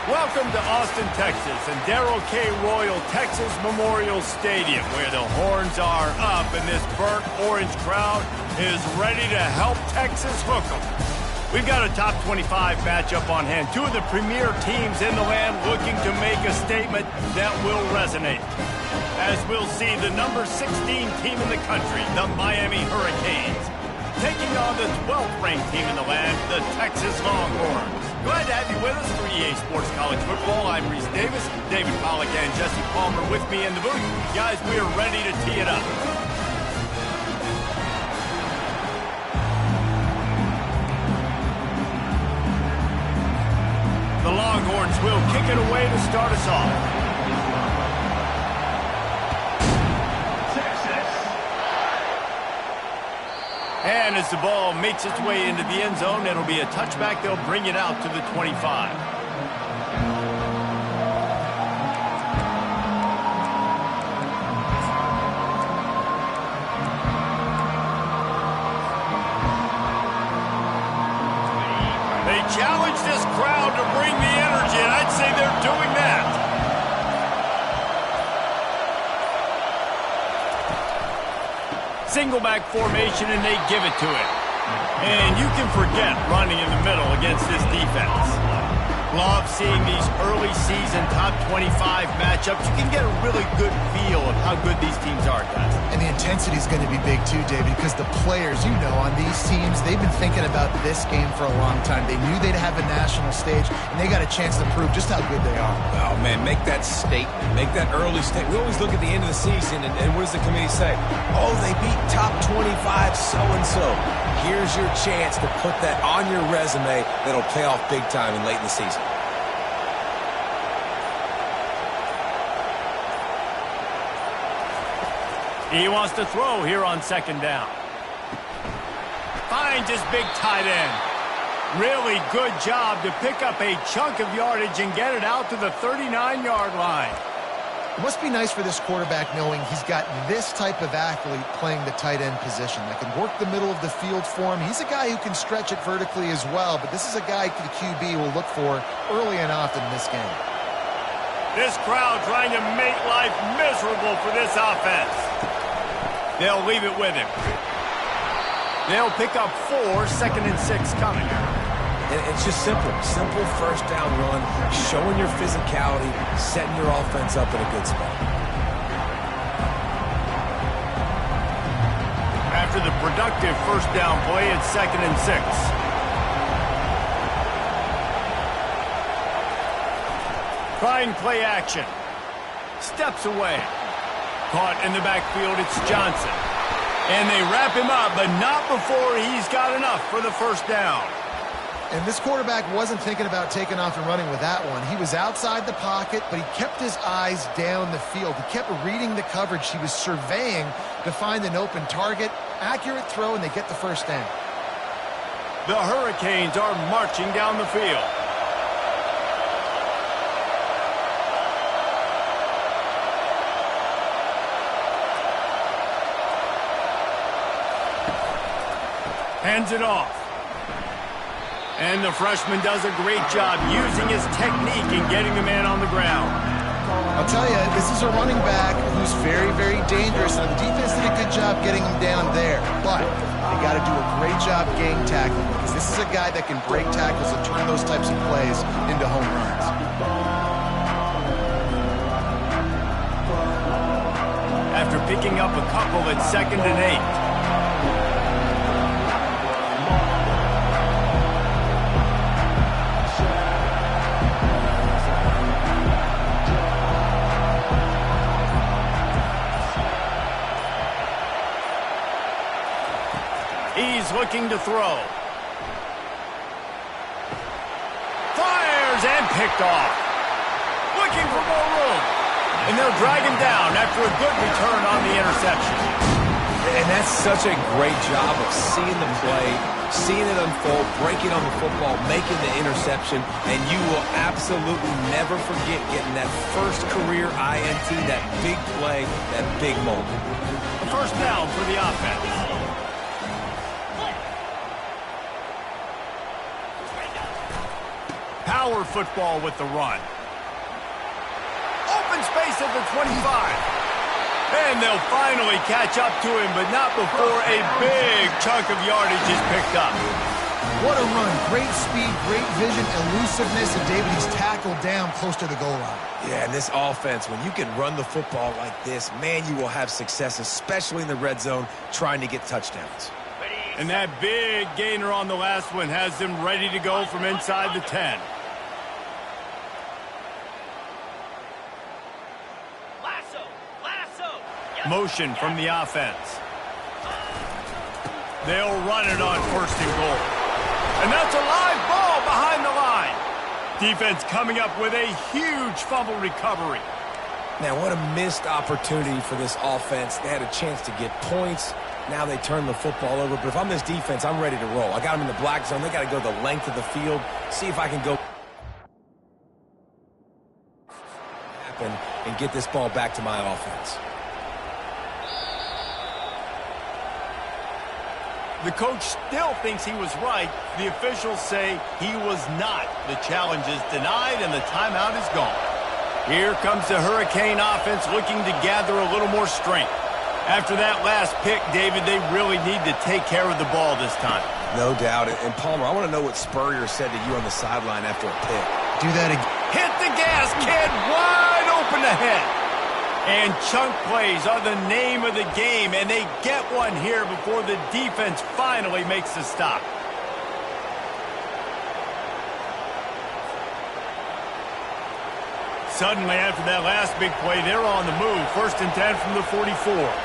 Welcome to Austin, Texas, and Darrell K. Royal Texas Memorial Stadium, where the horns are up and this burnt orange crowd is ready to help Texas hook 'em. We've got a top 25 matchup on hand. Two of the premier teams in the land looking to make a statement that will resonate. As we'll see, the number 16 team in the country, the Miami Hurricanes, taking on the 12th ranked team in the land, the Texas Longhorns. Glad to have you with us for EA Sports College Football. I'm Reese Davis, David Pollack and Jesse Palmer with me in the booth. Guys, we are ready to tee it up. The Longhorns will kick it away to start us off. And as the ball makes its way into the end zone, it'll be a touchback. They'll bring it out to the 25. They challenge this crowd to bring the energy, and I'd say they're doing that. Single back formation, and they give it to him. And you can forget running in the middle against this defense. Love seeing these early season top 25 matchups. You can get a really good feel of how good these teams are, guys. And the intensity is going to be big too, David, because the players, you know, on these teams, they've been thinking about this game for a long time. They knew they'd have a national stage, and they got a chance to prove just how good they are. Oh, man, make that statement. Make that early statement. We always look at the end of the season, and what does the committee say? Oh, they beat top 25 so-and-so. Here's your chance to put that on your resume that'll pay off big time and late in the season. He wants to throw here on second down. Finds his big tight end. Really good job to pick up a chunk of yardage and get it out to the 39-yard line. It must be nice for this quarterback knowing he's got this type of athlete playing the tight end position that can work the middle of the field for him. He's a guy who can stretch it vertically as well, but this is a guy the QB will look for early and often in this game. This crowd trying to make life miserable for this offense. They'll leave it with him. They'll pick up 4, 2nd and 6 coming. And it's just simple. Simple first down run, showing your physicality, setting your offense up in a good spot. After the productive first down play, it's 2nd and 6. Trying play action. Steps away. Caught in the backfield, it's Johnson. And they wrap him up, but not before he's got enough for the first down. And this quarterback wasn't thinking about taking off and running with that one. He was outside the pocket, but he kept his eyes down the field. He kept reading the coverage. He was surveying to find an open target. Accurate throw, and they get the first down. The Hurricanes are marching down the field. Hands it off. And the freshman does a great job using his technique and getting the man on the ground. I'll tell you, this is a running back who's very, very dangerous. Now, the defense did a good job getting him down there, but they got to do a great job gang tackling because this is a guy that can break tackles and turn those types of plays into home runs. After picking up a couple at 2nd and 8. He's looking to throw. Fires and picked off. Looking for more room. And they'll drag him down after a good return on the interception. And that's such a great job of seeing the play, seeing it unfold, breaking on the football, making the interception, and you will absolutely never forget getting that first career INT, that big play, that big moment. A first down for the offense. power football with the run. Open space at the 25. And they'll finally catch up to him, but not before a big chunk of yardage is picked up. What a run. Great speed, great vision, elusiveness, and David, he's tackled down close to the goal line. Yeah, and this offense, when you can run the football like this, man, you will have success, especially in the red zone, trying to get touchdowns. And that big gainer on the last one has them ready to go from inside the 10. Motion from the offense. They'll run it on 1st and goal. And that's a live ball behind the line. Defense coming up with a huge fumble recovery. Man, what a missed opportunity for this offense. They had a chance to get points. Now they turn the football over. But if I'm this defense, I'm ready to roll. I got them in the black zone. They got to go the length of the field. See if I can go and get this ball back to my offense. The coach still thinks he was right. The officials say he was not. The challenge is denied and the timeout is gone. Here comes the Hurricane offense looking to gather a little more strength. After that last pick, David, they really need to take care of the ball this time. No doubt. And Palmer, I want to know what Spurrier said to you on the sideline after a pick. Do that again. Hit the gas, kid. Wide open ahead. And chunk plays are the name of the game, and they get one here before the defense finally makes the stop. Suddenly, after that last big play, they're on the move. 1st and 10 from the 44.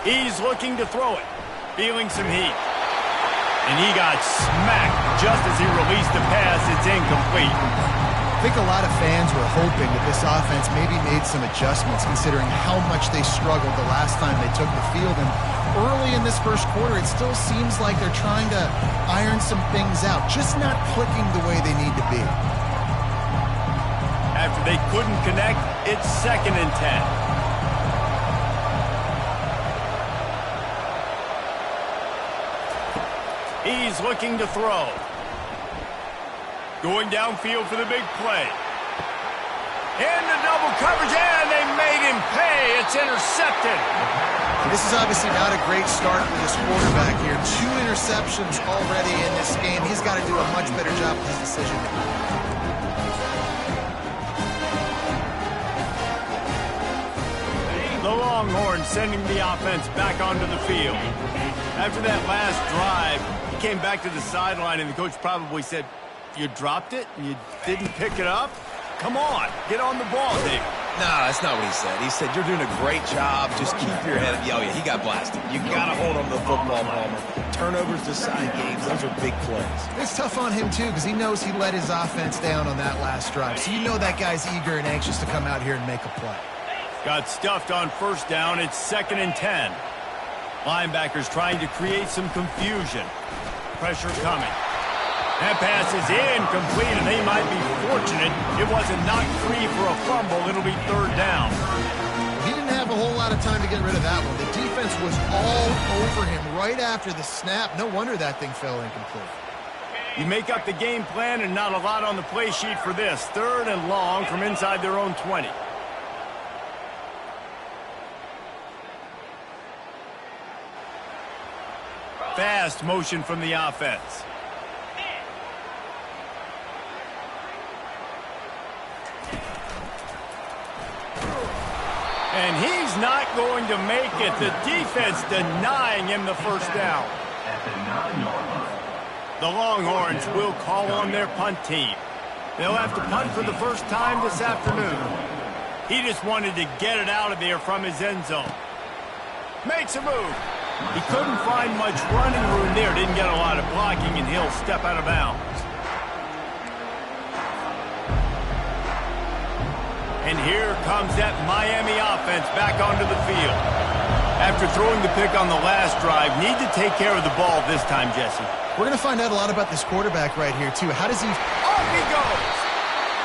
He's looking to throw it, feeling some heat. And he got smacked just as he released the pass. It's incomplete. I think a lot of fans were hoping that this offense maybe made some adjustments considering how much they struggled the last time they took the field. And early in this first quarter, it still seems like they're trying to iron some things out, just not clicking the way they need to be. After they couldn't connect, it's 2nd and 10. He's looking to throw. Going downfield for the big play. Into double coverage, and they made him pay. It's intercepted. This is obviously not a great start for this quarterback here. 2 interceptions already in this game. He's got to do a much better job with his decision. The Longhorns sending the offense back onto the field. After that last drive, he came back to the sideline, and the coach probably said, "You dropped it? You didn't pick it up? Come on, get on the ball, Dave." No, that's not what he said. He said, "You're doing a great job. Just keep your head up." Oh, yeah, he got blasted. You got to hold on to the football, Palmer. Turnovers decide games. Those are big plays. It's tough on him, too, because he knows he let his offense down on that last drive. So you know that guy's eager and anxious to come out here and make a play. Got stuffed on 1st down. It's 2nd and 10. Linebackers trying to create some confusion. Pressure coming. That pass is incomplete, and they might be fortunate it wasn't knocked free for a fumble. It'll be 3rd down. He didn't have a whole lot of time to get rid of that one. The defense was all over him right after the snap. No wonder that thing fell incomplete. You make up the game plan and not a lot on the play sheet for this. 3rd and long from inside their own 20. Fast motion from the offense. And he's not going to make it. The defense denying him the 1st down. The Longhorns will call on their punt team. They'll have to punt for the first time this afternoon. He just wanted to get it out of there from his end zone. Makes a move. He couldn't find much running room there. Didn't get a lot of blocking, and he'll step out of bounds. And here comes that Miami offense back onto the field. After throwing the pick on the last drive, need to take care of the ball this time, Jesse. We're going to find out a lot about this quarterback right here, too. How does he... Off he goes!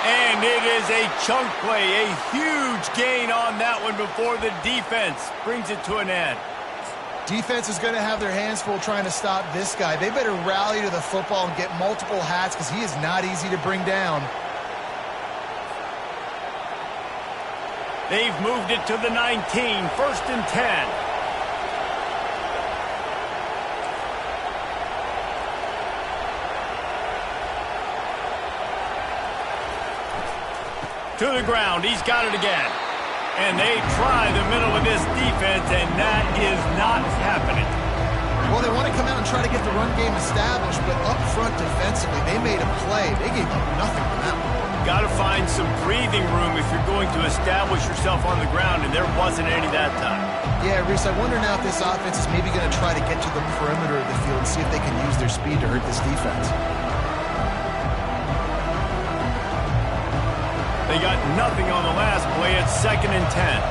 And it is a chunk play, a huge gain on that one before the defense brings it to an end. Defense is going to have their hands full trying to stop this guy. They better rally to the football and get multiple hats because he is not easy to bring down. They've moved it to the 19, 1st and 10. To the ground, he's got it again. And they try the middle of this defense, and that is not happening. Well, they want to come out and try to get the run game established, but up front defensively, they made a play. They gave up nothing on that one. Got to find some breathing room if you're going to establish yourself on the ground, and there wasn't any that time. Yeah, Reese, I wonder now if this offense is maybe going to try to get to the perimeter of the field and see if they can use their speed to hurt this defense. They got nothing on the last play. It's 2nd and 10.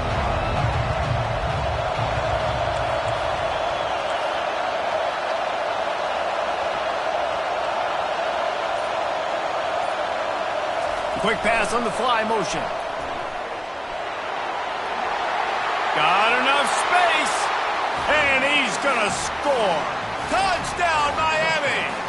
Quick pass on the fly motion. Got enough space, and he's going to score. Touchdown, Miami!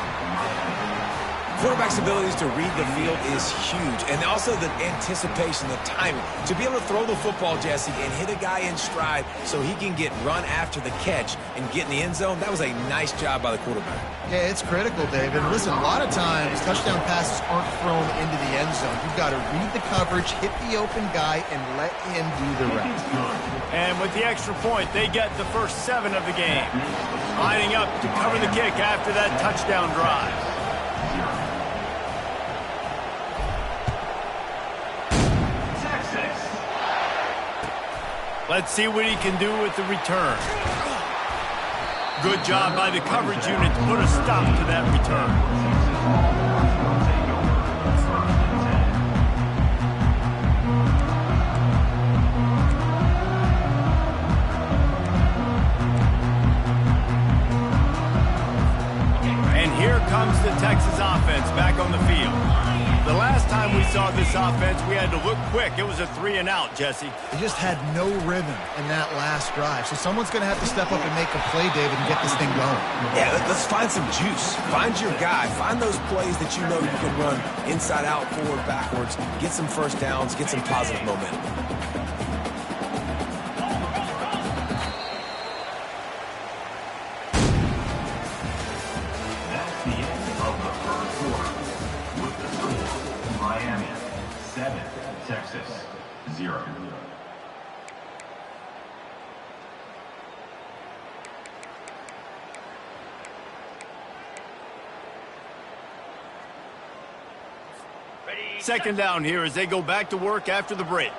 Quarterback's abilities to read the field is huge, and also the anticipation, the timing. To be able to throw the football, Jesse, and hit a guy in stride so he can get run after the catch and get in the end zone, that was a nice job by the quarterback. Yeah, it's critical, David. Listen, a lot of times touchdown passes aren't thrown into the end zone. You've got to read the coverage, hit the open guy, and let him do the rest. And with the extra point, they get the first 7 of the game. Lining up to cover the kick after that touchdown drive. Let's see what he can do with the return. Good job by the coverage unit to put a stop to that return. And here comes the Texas offense back on the field. The last time we saw this offense, we had to look quick. It was a 3-and-out, Jesse. They just had no rhythm in that last drive. So someone's going to have to step up and make a play, David, and get this thing going. Yeah, let's find some juice. Find your guy. Find those plays that you know you can run inside out, forward, backwards. Get some first downs. Get some positive momentum. Miami 7, Texas 0. Second down here as they go back to work after the break.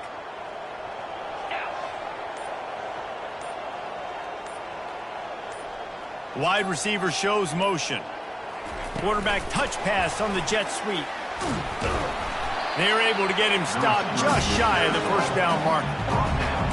Wide receiver shows motion. Quarterback touch pass on the jet sweep. They're able to get him stopped just shy of the first down marker.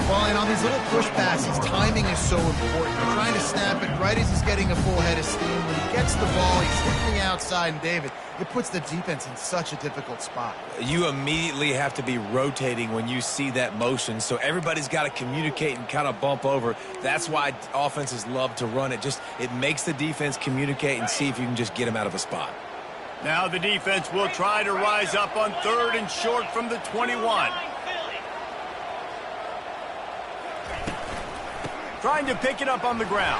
Well, and on these little push passes, timing is so important. They're trying to snap it right as he's getting a full head of steam. When he gets the ball, he's hitting the outside, and David, it puts the defense in such a difficult spot. You immediately have to be rotating when you see that motion, so everybody's got to communicate and kind of bump over. That's why offenses love to run it. It makes the defense communicate and see if you can just get them out of a spot. Now the defense will try to rise up on 3rd and short from the 21. Trying to pick it up on the ground.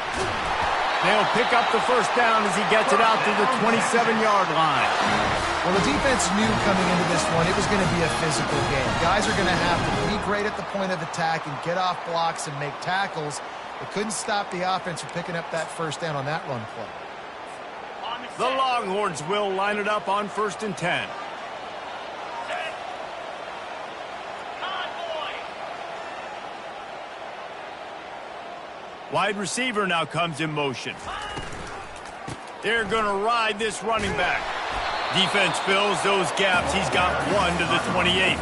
They'll pick up the first down as he gets it out to the 27-yard line. Well, the defense knew coming into this one it was going to be a physical game. Guys are going to have to be great at the point of attack and get off blocks and make tackles. They couldn't stop the offense from picking up that first down on that run play. The Longhorns will line it up on 1st and 10. Wide receiver now comes in motion. They're going to ride this running back. Defense fills those gaps. He's got 1 to the 28.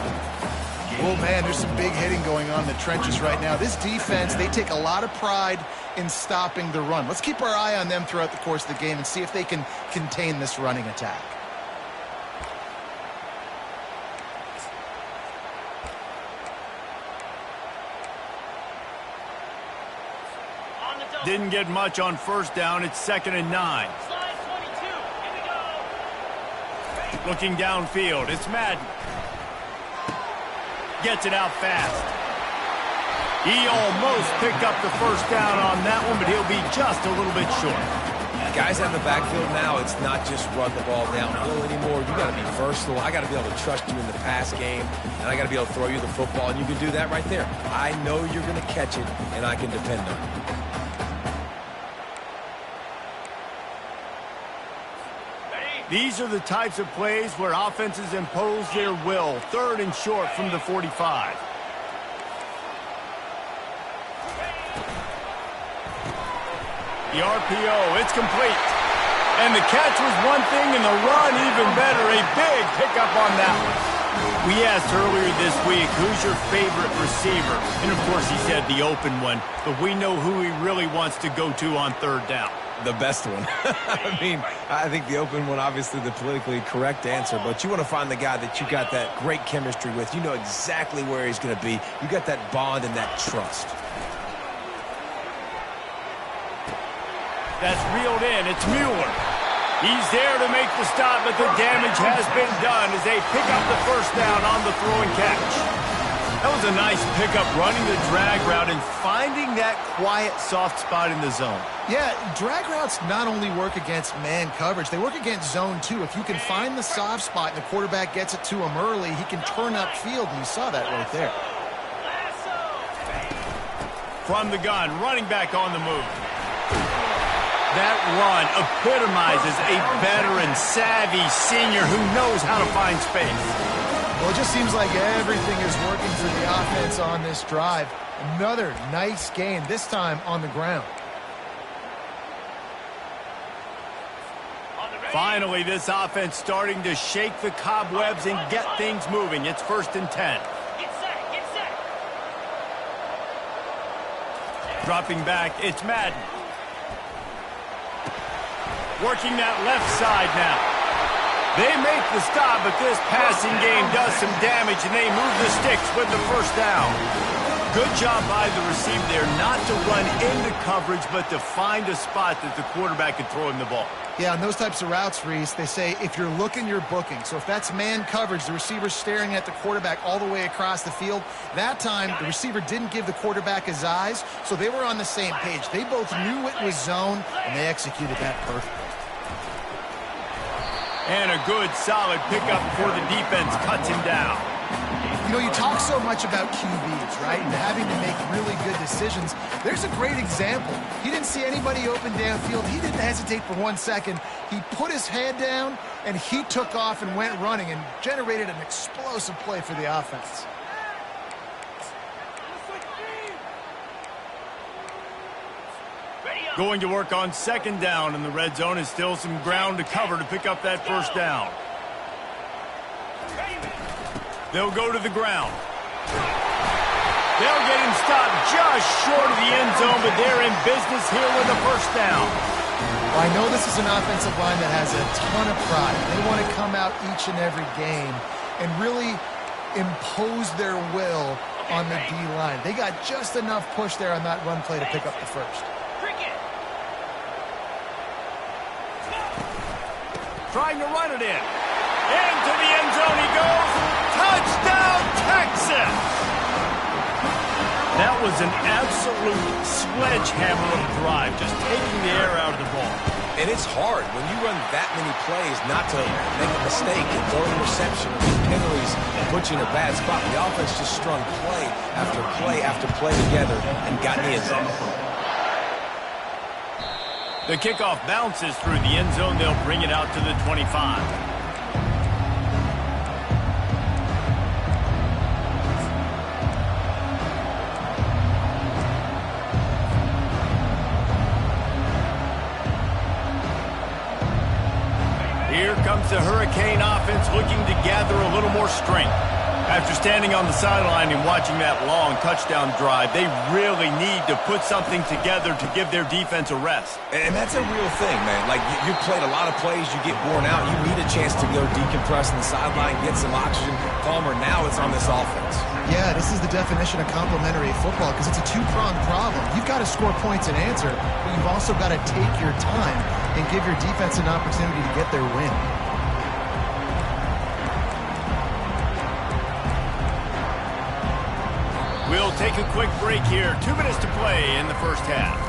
Oh, man, there's some big hitting going on in the trenches right now. This defense, they take a lot of pride in stopping the run. Let's keep our eye on them throughout the course of the game and see if they can contain this running attack. Didn't get much on first down. It's 2nd and 9. Slide 22. Here we go. Looking downfield. It's Madden. Gets it out fast. He almost picked up the first down on that one, but he'll be just a little bit short. Guys out in the backfield now, it's not just run the ball downhill anymore. You got to be versatile. I got to be able to trust you in the pass game, and I got to be able to throw you the football, and you can do that right there. I know you're going to catch it, and I can depend on it. These are the types of plays where offenses impose their will. 3rd and short from the 45. The RPO, it's complete. And the catch was one thing, and the run even better. A big pickup on that one. We asked earlier this week, who's your favorite receiver? And, of course, he said the open one. But we know who he really wants to go to on 3rd down. The best one. I mean, I think the open one, obviously the politically correct answer, but you want to find the guy that you got that great chemistry with. You know exactly where he's going to be. You got that bond and that trust. That's reeled in. It's Mueller. He's there to make the stop, but the damage has been done as they pick up the first down on the throw and catch. That was a nice pickup, running the drag route and finding that quiet, soft spot in the zone. Yeah, drag routes not only work against man coverage, they work against zone too. If you can find the soft spot and the quarterback gets it to him early, he can turn upfield, and you saw that right there. From the gun, running back on the move. That run epitomizes a veteran, savvy senior who knows how to find space. Well, it just seems like everything is working for the offense on this drive. Another nice gain, this time on the ground. Finally, this offense starting to shake the cobwebs and get things moving. It's 1st and 10. Get set. Get set. Dropping back, it's Madden. Working that left side now. They make the stop, but this passing game does some damage, and they move the sticks with the first down. Good job by the receiver there not to run into coverage, but to find a spot that the quarterback could throw him the ball. Yeah, on those types of routes, Reese, they say if you're looking, you're booking. So if that's man coverage, the receiver's staring at the quarterback all the way across the field. That time, the receiver didn't give the quarterback his eyes, so they were on the same page. They both knew it was zone, and they executed that perfectly. And a good, solid pickup before the defense cuts him down. You know, you talk so much about QBs, right, and having to make really good decisions. There's a great example. He didn't see anybody open downfield. He didn't hesitate for 1 second. He put his head down, and he took off and went running and generated an explosive play for the offense. Going to work on 2nd down, and the red zone is still some ground to cover to pick up that first down. They'll go to the ground. They'll get him stopped just short of the end zone, but they're in business here with a first down. Well, I know this is an offensive line that has a ton of pride. They want to come out each and every game and really impose their will on the D-line. They got just enough push there on that run play to pick up the first. Trying to run it in. Into the end zone he goes. Touchdown, Texas! That was an absolute sledgehammer of a drive, just taking the air out of the ball. And it's hard when you run that many plays not to make a mistake and throw an interception or penalties and put you in a bad spot. The offense just strung play after play after play together and got in the end zone. The kickoff bounces through the end zone. They'll bring it out to the 25. Here comes the Hurricane offense looking to gather a little more strength. After standing on the sideline and watching that long touchdown drive, they really need to put something together to give their defense a rest. And that's a real thing, man. Like, you played a lot of plays, you get worn out, you need a chance to go decompress on the sideline, get some oxygen. Palmer, now it's on this offense. Yeah, this is the definition of complementary football because it's a two-pronged problem. You've got to score points and answer, but you've also got to take your time and give your defense an opportunity to get their win. We'll take a quick break here. 2 minutes to play in the first half.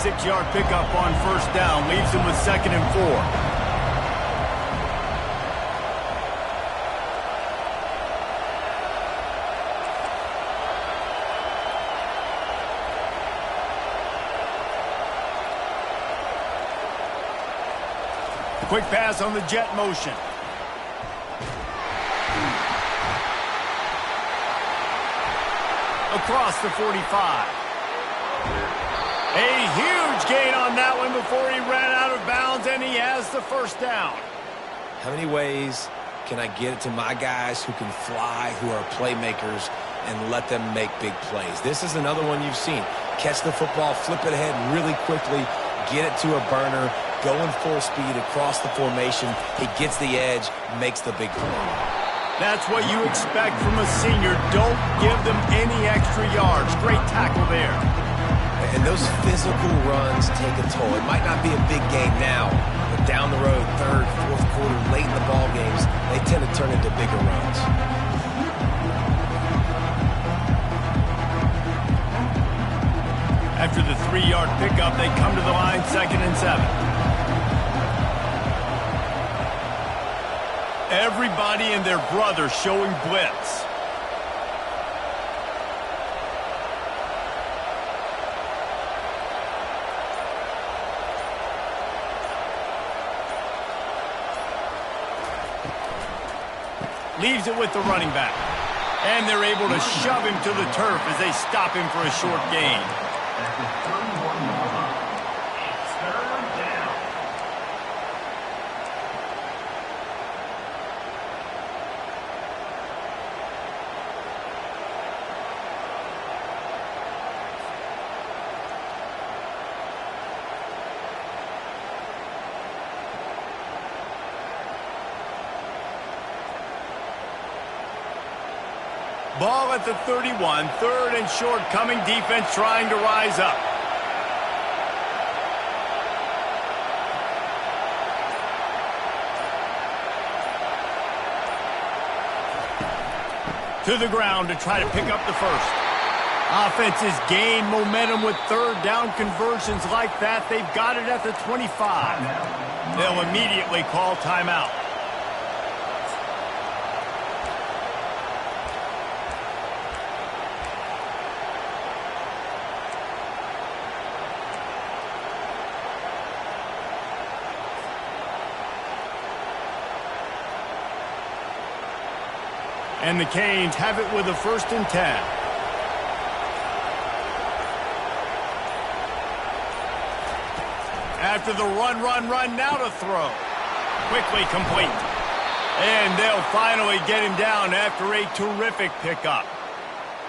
Six-yard pickup on first down leaves him with 2nd and 4. Quick pass on the jet motion. Across the 45. A huge gain on that one before he ran out of bounds, and he has the first down. How many ways can I get it to my guys who can fly, who are playmakers, and let them make big plays? This is another one you've seen. Catch the football, flip it ahead really quickly, get it to a burner, going full speed across the formation. He gets the edge, makes the big play. That's what you expect from a senior. Don't give them any extra yards. Great tackle there. And those physical runs take a toll. It might not be a big game now, but down the road, third, fourth quarter, late in the ball games, they tend to turn into bigger runs. After the 3-yard pickup, they come to the line, 2nd and 7. Everybody and their brother showing blitz. Leaves it with the running back. And they're able to shove him to the turf as they stop him for a short gain. Ball at the 31, 3rd and short coming, defense trying to rise up. To the ground to try to pick up the first. Offenses gain momentum with 3rd down conversions like that. They've got it at the 25. They'll immediately call timeout. And the Canes have it with a 1st and 10. After the run, now to throw. Quickly complete. And they'll finally get him down after a terrific pickup.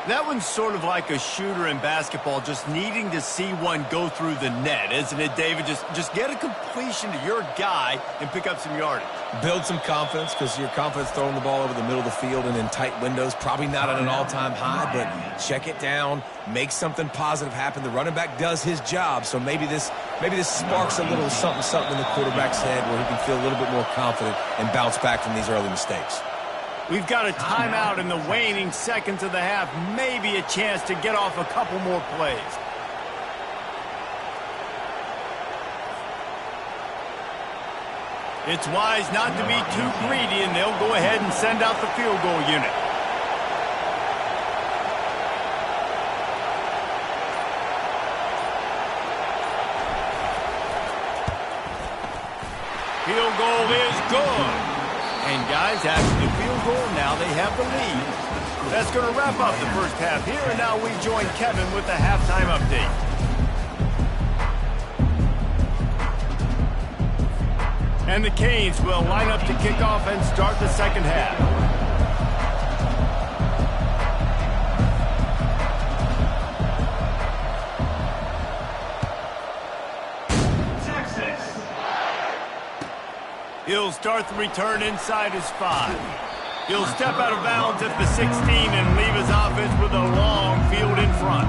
That one's sort of like a shooter in basketball, just needing to see one go through the net, isn't it, David? Just get a completion to your guy and pick up some yardage. Build some confidence, because your confidence throwing the ball over the middle of the field and in tight windows, probably not at an all-time high, but check it down, make something positive happen. The running back does his job, so maybe this sparks a little something in the quarterback's head where he can feel a little bit more confident and bounce back from these early mistakes. We've got a timeout in the waning seconds of the half. Maybe a chance to get off a couple more plays. It's wise not to be too greedy, and they'll go ahead and send out the field goal unit. Field goal is good. And guys, after the field goal, now they have the lead. That's going to wrap up the first half here, and now we join Kevin with the halftime update. And the Canes will line up to kick off and start the second half. Texas. He'll start the return inside his 5. He'll step out of bounds at the 16 and leave his offense with a long field in front.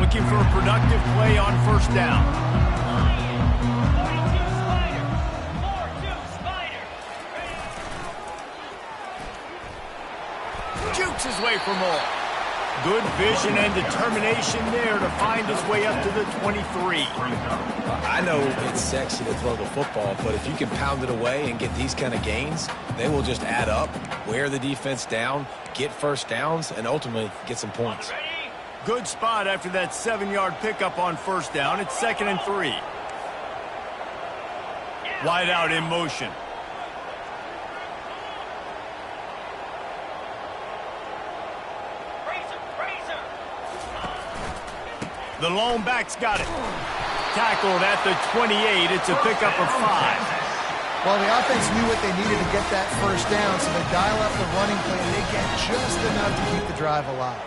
Looking for a productive play on first down. 42 Spider. 4-2 Spider. Jukes his way for more. Good vision and determination there to find his way up to the 23. I know it's sexy to throw the football, but if you can pound it away and get these kind of gains, they will just add up, wear the defense down, get first downs, and ultimately get some points. Ready? Good spot after that 7-yard pickup on first down. It's 2nd and 3. Wide out in motion. Razor. The lone back's got it. Tackled at the 28. It's a pickup of 5. Well, the offense knew what they needed to get that first down, so they dial up the running play, and they get just enough to keep the drive alive.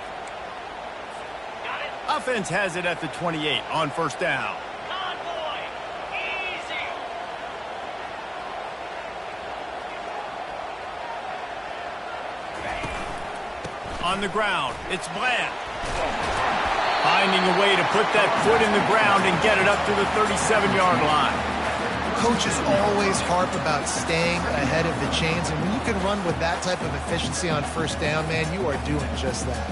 Got it. Offense has it at the 28 on first down. Convoy. Easy. On the ground, it's Bland. Finding a way to put that foot in the ground and get it up to the 37-yard line. Coaches always harp about staying ahead of the chains, and when you can run with that type of efficiency on first down, man, you are doing just that.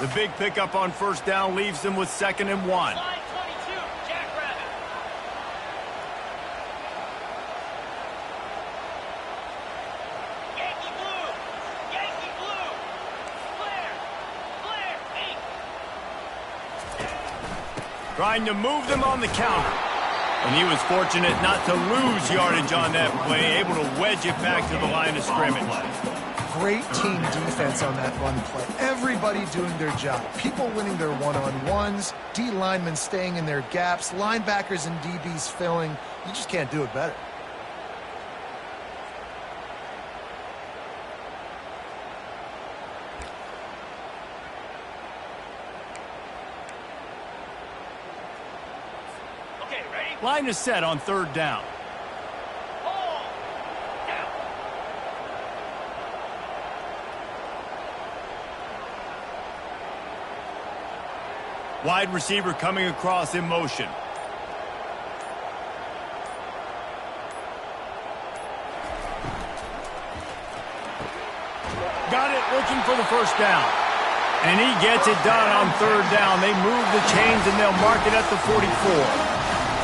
The big pickup on first down leaves them with 2nd and 1. Slide 22. Jackrabbit. Yankee blue. Yankee blue. Flare. 8. Trying to move them on the counter. And he was fortunate not to lose yardage on that play, able to wedge it back to the line of scrimmage. Great team defense on that run play. Everybody doing their job. People winning their one-on-ones, D linemen staying in their gaps, linebackers and DBs filling. You just can't do it better. Okay, ready? Line is set on 3rd down. Ball. Down. Wide receiver coming across in motion. Got it, looking for the first down. And he gets it done on 3rd down. They move the chains and they'll mark it at the 44.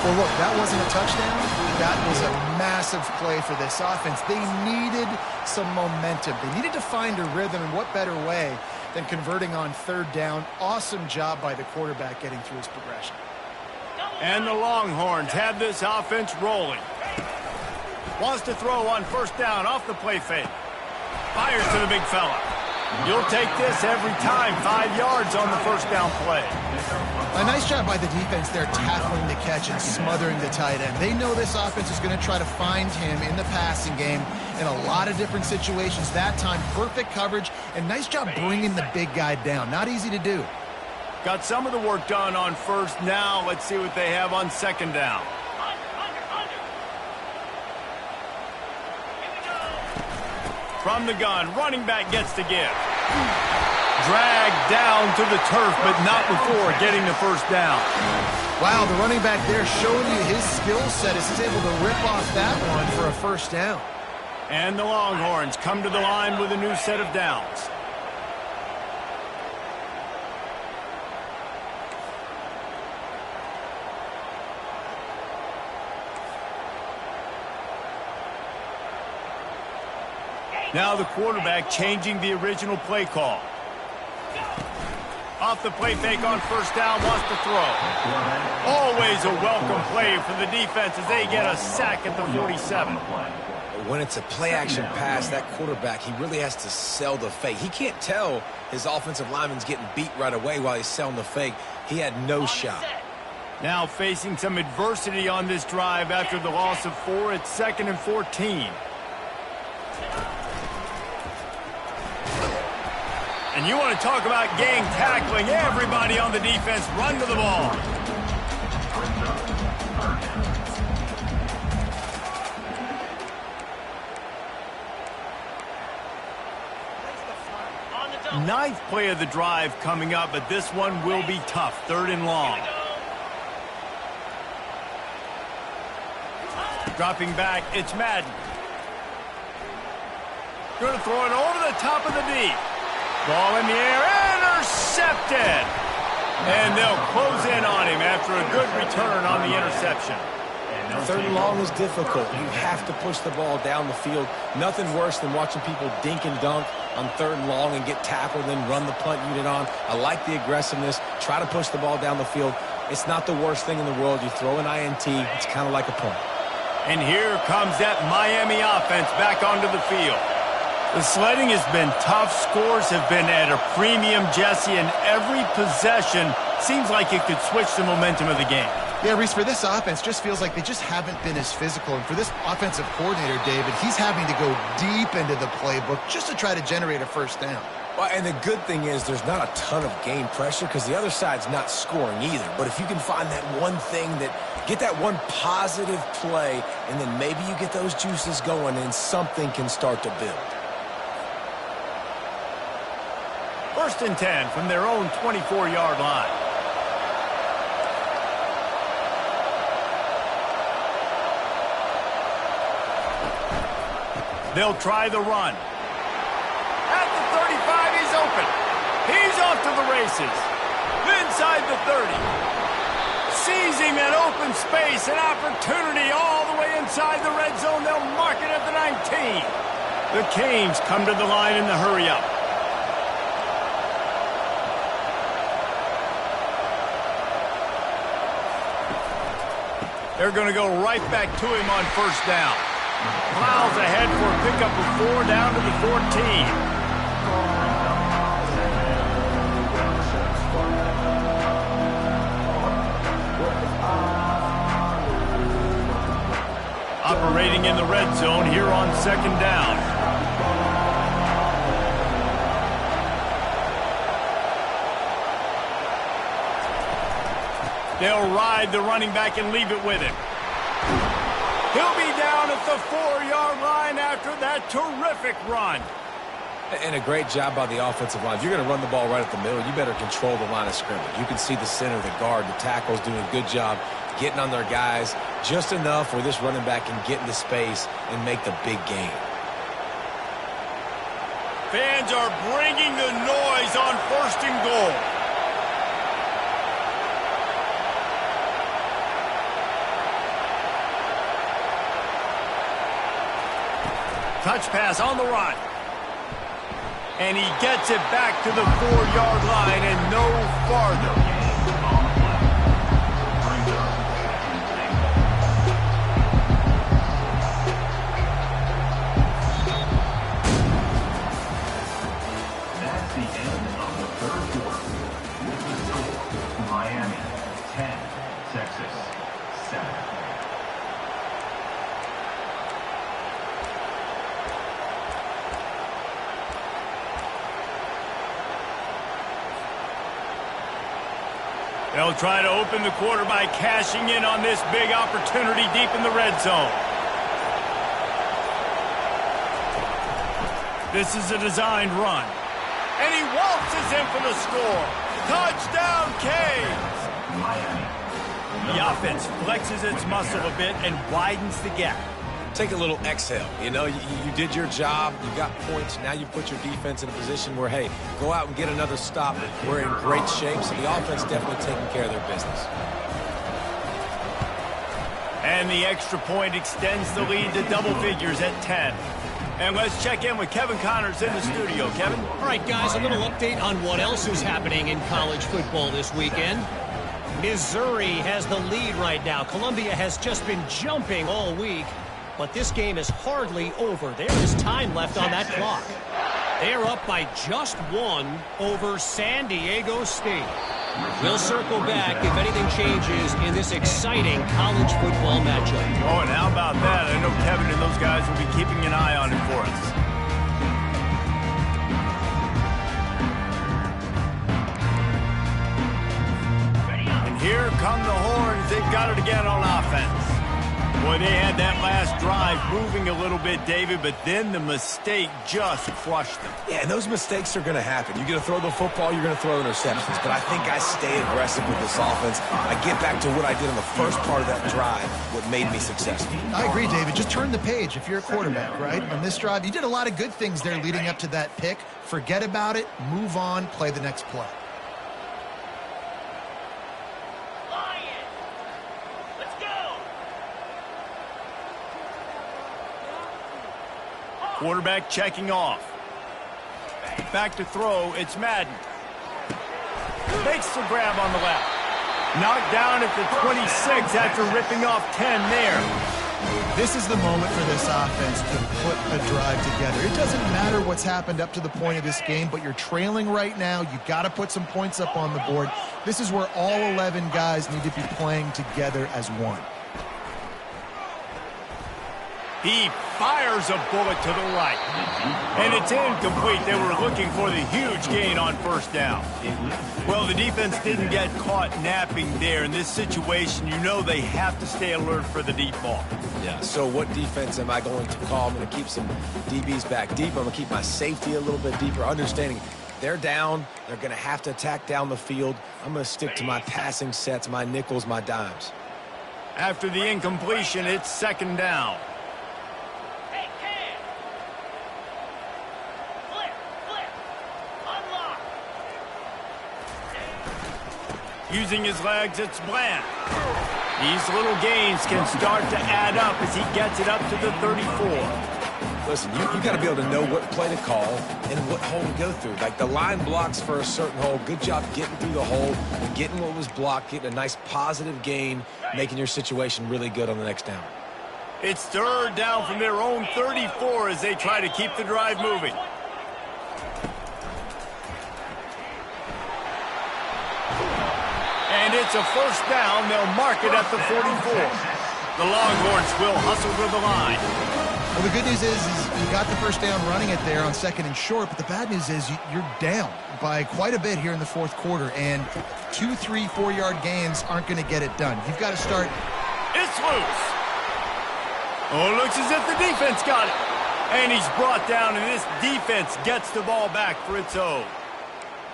Well, look, that wasn't a touchdown. That was a massive play for this offense. They needed some momentum. They needed to find a rhythm, and what better way than converting on 3rd down. Awesome job by the quarterback getting through his progression. And the Longhorns have this offense rolling. Wants to throw on first down off the play fake. Fires to the big fella. You'll take this every time. 5 yards on the first down play. A nice job by the defense there, tackling the catch and smothering the tight end. They know this offense is going to try to find him in the passing game in a lot of different situations. That time, perfect coverage, and nice job bringing the big guy down. Not easy to do. Got some of the work done on first. Now let's see what they have on 2nd down. Under. Here we go. From the gun, running back gets to give. Dragged down to the turf, but not before getting the first down. Wow, the running back there showing you his skill set as he's able to rip off that one for a first down. And the Longhorns come to the line with a new set of downs. Now the quarterback changing the original play call. Off the play fake on first down, wants to throw. Always a welcome play for the defense as they get a sack at the 47. But when it's a play-action pass, that quarterback, he really has to sell the fake. He can't tell his offensive lineman's getting beat right away while he's selling the fake. He had no shot. Now facing some adversity on this drive after the loss of 4. It's 2nd and 14. And you want to talk about gang tackling. Everybody on the defense run to the ball. Ninth play of the drive coming up, but this one will be tough. 3rd and long. Dropping back, it's Madden. Going to throw it over the top of the deep. Ball in the air, intercepted! And they'll close in on him after a good return on the interception. 3rd and long is difficult. You have to push the ball down the field. Nothing worse than watching people dink and dunk on 3rd and long and get tackled, then run the punt unit on. I like the aggressiveness. Try to push the ball down the field. It's not the worst thing in the world. You throw an INT, it's kind of like a punt. And here comes that Miami offense back onto the field. The sledding has been tough. Scores have been at a premium, Jesse, and every possession seems like it could switch the momentum of the game. Yeah, Reese, for this offense, just feels like they just haven't been as physical. And for this offensive coordinator, David, he's having to go deep into the playbook just to try to generate a first down. Well, and the good thing is there's not a ton of game pressure because the other side's not scoring either. But if you can find that one thing get that one positive play, and then maybe you get those juices going and something can start to build. 1st and 10 from their own 24-yard line. They'll try the run. At the 35, he's open. He's off to the races. Inside the 30. Seizing that open space, an opportunity all the way inside the red zone. They'll mark it at the 19. The Canes come to the line in the hurry-up. They're going to go right back to him on 1st down. Plows ahead for a pickup of 4 down to the 14. Operating in the red zone here on 2nd down. They'll ride the running back and leave it with him. He'll be down at the 4-yard line after that terrific run. And a great job by the offensive line. If you're going to run the ball right at the middle, you better control the line of scrimmage. You can see the center, the guard, the tackles doing a good job getting on their guys just enough where this running back can get into space and make the big gain. Fans are bringing the noise on 1st and goal. Touch pass on the run. And he gets it back to the 4-yard line and no farther. That's the end of the 3rd quarter. With the score, Miami 10, Texas 7. They'll try to open the quarter by cashing in on this big opportunity deep in the red zone. This is a designed run. And he waltzes in for the score. Touchdown, Canes! The offense flexes its muscle a bit and widens the gap. Take a little exhale. You know, you did your job. You got points. Now you put your defense in a position where, hey, go out and get another stop. We're in great shape, so the offense definitely taking care of their business. And the extra point extends the lead to double figures at 10. And let's check in with Kevin Connors in the studio. Kevin? All right, guys, a little update on what else is happening in college football this weekend. Missouri has the lead right now. Columbia has just been jumping all week. But this game is hardly over. There is time left on that clock. They're up by just one over San Diego State. We'll circle back if anything changes in this exciting college football matchup. Oh, and how about that? I know Kevin and those guys will be keeping an eye on it for us. And here come the Horns. They've got it again on offense. Boy, they had that last drive moving a little bit, David, but then the mistake just crushed them. Yeah, and those mistakes are going to happen. You're going to throw the football, you're going to throw interceptions. But I think I stay aggressive with this offense. I get back to what I did in the first part of that drive, what made me successful. I agree, David. Just turn the page if you're a quarterback, right? On this drive, you did a lot of good things there leading up to that pick. Forget about it, move on, play the next play. Quarterback checking off. Back to throw, it's Madden. Makes the grab on the left. Knocked down at the 26 after ripping off 10 there. This is the moment for this offense to put a drive together. It doesn't matter what's happened up to the point of this game, but you're trailing right now. You got to put some points up on the board. This is where all 11 guys need to be playing together as one. He fires a bullet to the right. And it's incomplete. They were looking for the huge gain on first down. Well, the defense didn't get caught napping there. In this situation, you know they have to stay alert for the deep ball. Yeah, so what defense am I going to call? I'm going to keep some DBs back deep. I'm going to keep my safety a little bit deeper, understanding they're down. They're going to have to attack down the field. I'm going to stick to my passing sets, my nickels, my dimes. After the incompletion, it's second down. Using his legs, it's Bland. These little gains can start to add up as he gets it up to the 34. Listen, you got to be able to know what play to call and what hole to go through. Like the line blocks for a certain hole. Good job getting through the hole, getting what was blocked, getting a nice positive gain, making your situation really good on the next down. It's third down from their own 34 as they try to keep the drive moving. And it's a first down. They'll mark it at the 44. The Longhorns will hustle to the line. Well, the good news is you got the first down running it there on second and short, but the bad news is you're down by quite a bit here in the fourth quarter, and 2, 3, 4-yard gains aren't going to get it done. You've got to start. It's loose. Oh, it looks as if the defense got it. And he's brought down, and this defense gets the ball back for its own.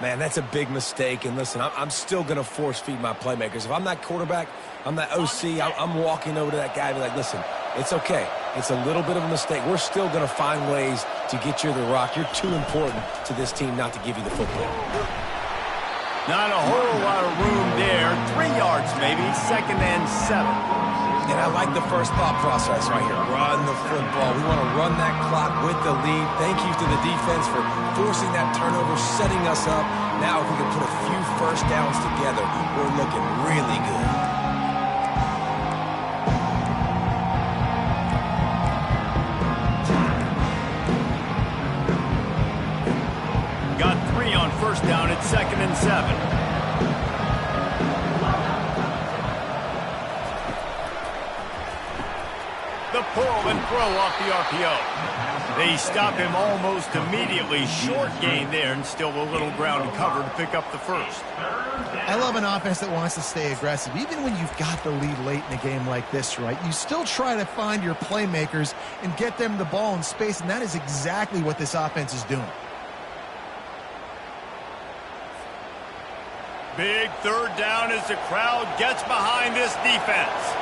Man, that's a big mistake. And listen, I'm still going to force feed my playmakers. If I'm that quarterback, I'm that OC, I'm walking over to that guy and be like, listen, it's okay. It's a little bit of a mistake. We're still going to find ways to get you the rock. You're too important to this team not to give you the football. Not a whole lot of room there. 3 yards maybe, second and 7. And I like the first thought process right here. Run the football. We want to run that clock with the lead. Thank you to the defense for forcing that turnover, setting us up. Now if we can put a few first downs together, we're looking really good. Got 3 on first down at second and 7. The pull and throw off the RPO. They stop him almost immediately. Short gain there and still a little ground to cover to pick up the first. I love an offense that wants to stay aggressive. Even when you've got the lead late in a game like this, right, you still try to find your playmakers and get them the ball in space, and that is exactly what this offense is doing. Big third down as the crowd gets behind this defense.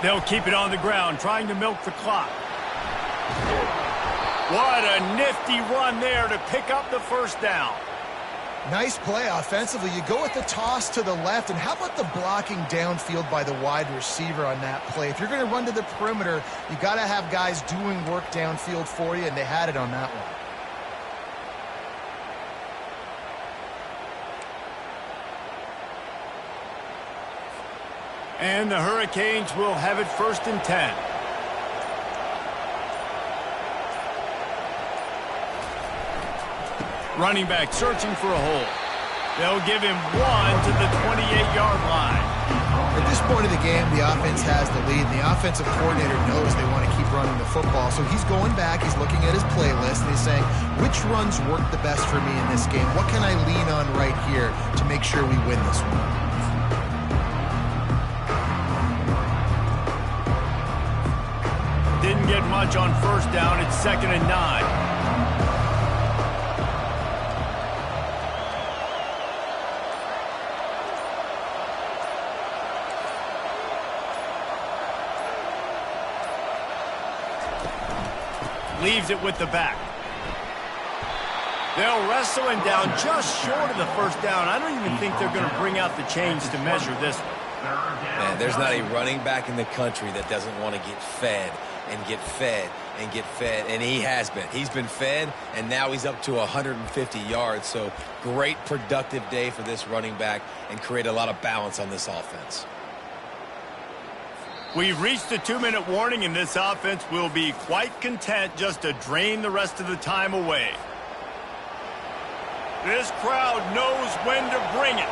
They'll keep it on the ground, trying to milk the clock. What a nifty run there to pick up the first down. Nice play offensively. You go with the toss to the left, and how about the blocking downfield by the wide receiver on that play? If you're going to run to the perimeter, you got to have guys doing work downfield for you, and they had it on that one. And the Hurricanes will have it 1st and 10. Running back searching for a hole. They'll give him 1 to the 28-yard line. At this point of the game, the offense has the lead, and the offensive coordinator knows they want to keep running the football. So he's going back, he's looking at his playlist, and he's saying, which runs work the best for me in this game? What can I lean on right here to make sure we win this one? Didn't get much on 1st down. It's 2nd and 9. Leaves it with the back. They'll wrestle him down just short of the 1st down. I don't even think they're going to bring out the chains to measure this one. Man, there's not a running back in the country that doesn't want to get fed and get fed and get fed, and he has been. He's been fed, and now he's up to 150 yards, so great productive day for this running back and create a lot of balance on this offense. We've reached the 2-minute warning, and this offense will be quite content just to drain the rest of the time away. This crowd knows when to bring it.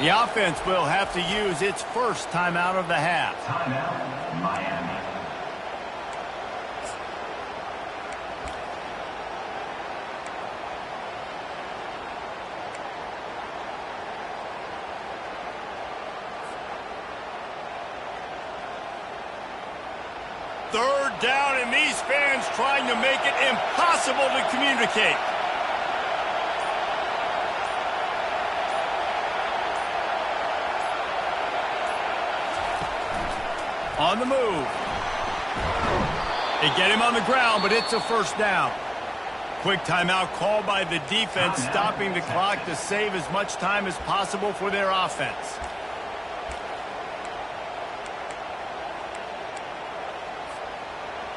The offense will have to use its 1st timeout of the half. Timeout, Miami. Third down, and these fans trying to make it impossible to communicate. On the move. They get him on the ground, but it's a 1st down. Quick timeout called by the defense, stopping the clock to save as much time as possible for their offense.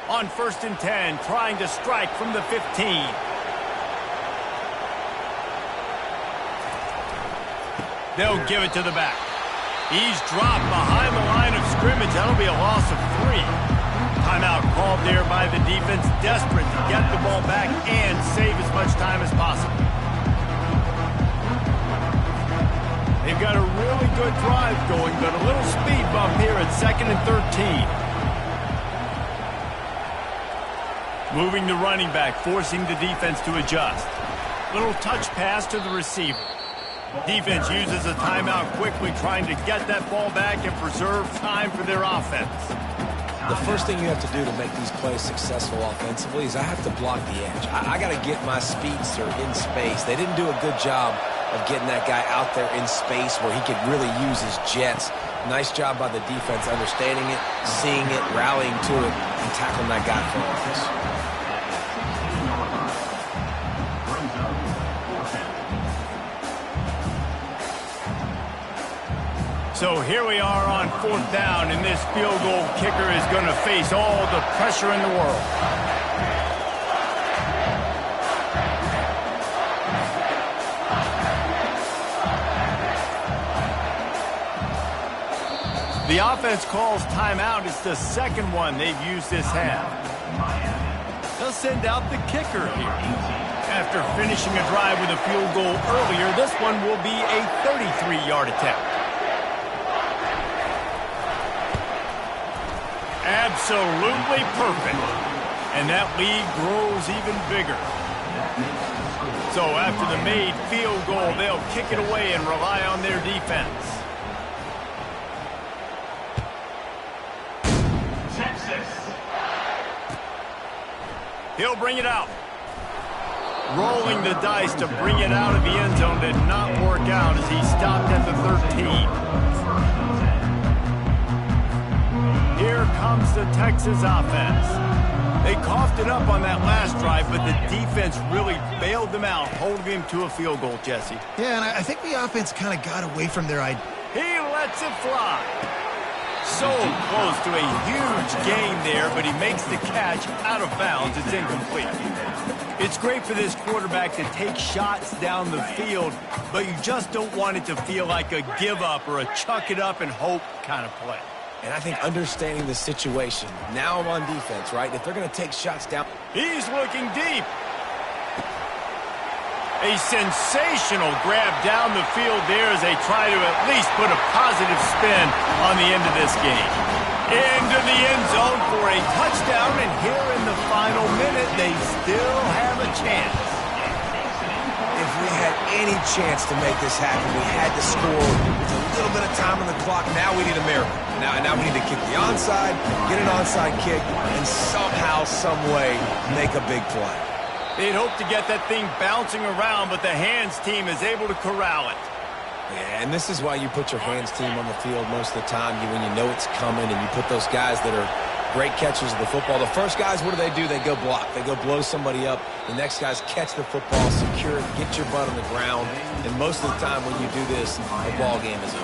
On 1st and 10, trying to strike from the 15. They'll give it to the back. He's dropped behind the line of scrimmage. That'll be a loss of 3. Timeout called there by the defense, desperate to get the ball back and save as much time as possible. They've got a really good drive going, but a little speed bump here at 2nd and 13. Moving the running back, forcing the defense to adjust. Little touch pass to the receiver. Defense uses a timeout quickly, trying to get that ball back and preserve time for their offense. The first thing you have to do to make these plays successful offensively is I have to block the edge. I got to get my speedster in space. They didn't do a good job of getting that guy out there in space where he could really use his jets. Nice job by the defense understanding it, seeing it, rallying to it, and tackling that guy for offense. So here we are on 4th down, and this field goal kicker is going to face all the pressure in the world. The offense calls timeout. It's the 2nd one they've used this half. They'll send out the kicker here. After finishing a drive with a field goal earlier, this one will be a 33-yard attempt. Absolutely perfect. And that lead grows even bigger. So after the made field goal, they'll kick it away and rely on their defense. He'll bring it out. Rolling the dice to bring it out of the end zone did not work out as he stopped at the 13. Here comes the Texas offense. They coughed it up on that last drive, but the defense really bailed them out, holding them to a field goal, Jesse. Yeah, and I think the offense kind of got away from their idea. He lets it fly. So close to a huge gain there, but he makes the catch out of bounds. It's incomplete. It's great for this quarterback to take shots down the field, but you just don't want it to feel like a give-up or a chuck-it-up and hope kind of play. And I think understanding the situation, now I'm on defense, right? If they're going to take shots down. He's looking deep. A sensational grab down the field there as they try to at least put a positive spin on the end of this game. Into the end zone for a touchdown, and here in the final minute, they still have a chance. If we had any chance to make this happen, we had to score with a little bit of time on the clock. Now we need a miracle. Now we need to kick the onside, get an onside kick, and somehow, some way, make a big play. They'd hope to get that thing bouncing around, but the hands team is able to corral it. Yeah, and this is why you put your hands team on the field most of the time, when you know it's coming, and you put those guys that are great catchers of the football. The first guys, what do? They go block. They go blow somebody up. The next guys catch the football, secure it, get your butt on the ground. And most of the time when you do this, the ball game is over.